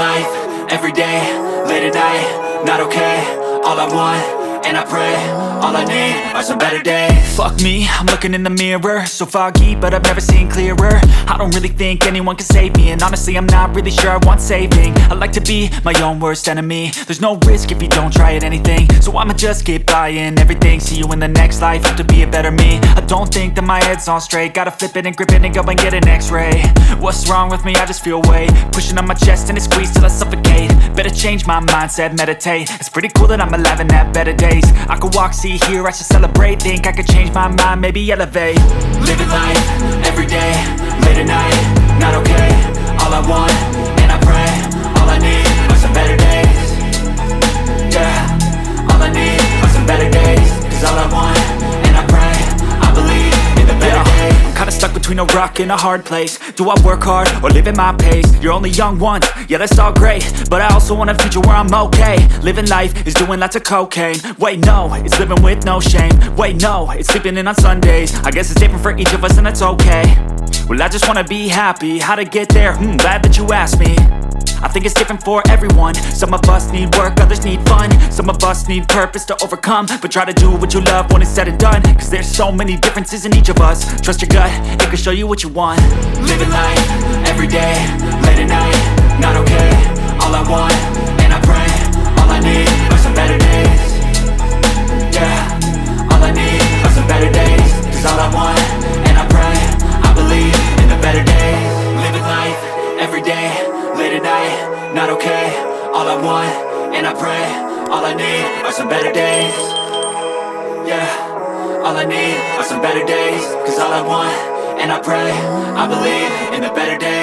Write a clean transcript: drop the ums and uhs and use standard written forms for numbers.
life, everyday, late at night, not okay. All I want, and I pray, all I need are some better days. Fuck me, I'm looking in the mirror, so foggy, but I've never seen clearer. I don't really think anyone can save me, and honestly I'm not really sure I want saving. I like to be my own worst enemy. There's no risk if you don't try at anything, so I'ma just keep buying everything. See you in the next life, have to be a better me. I don't think that my head's on straight, gotta flip it and grip it and go and get an x-ray. What's wrong with me? I just feel weight pushing on my chest and it squeezes till I suffocate. Better change my mindset, meditate. It's pretty cool that I'm alive and have better days. I could walk, see, hear, I should celebrate. Think I could change my mind, maybe elevate. Living life, everyday, late at night, not okay. All I want, and I pray, all I need are some better days. Yeah, all I need are some better days. Cause all I want, and I pray, I believe in the better days. I'm kinda stuck between a rock and a hard place. Do I work hard or live at my pace? You're only young once, yeah that's all great, but I also want a future where I'm okay. Living life is doing lots of cocaine. Wait no, it's living with no shame. Wait no, it's sleeping in on Sundays. I guess it's different for each of us and that's okay. Well I just wanna be happy, how to get there? Glad that you asked me. I think it's different for everyone. Some of us need work, others need fun. Some of us need purpose to overcome. But try to do what you love when it's said and done. Cause there's so many differences in each of us. Trust your gut, it can show you what you want. Living life, everyday, late at night, not okay. All I want, and I pray, all I need are some better days. Yeah, all I need are some better days. Cause all I want, and I pray, I believe in the better days. Living life, everyday, late at night, not okay. All I want, and I pray, all I need are some better days. Yeah, all I need are some better days. Cause all I want, and I pray, I believe in the better days.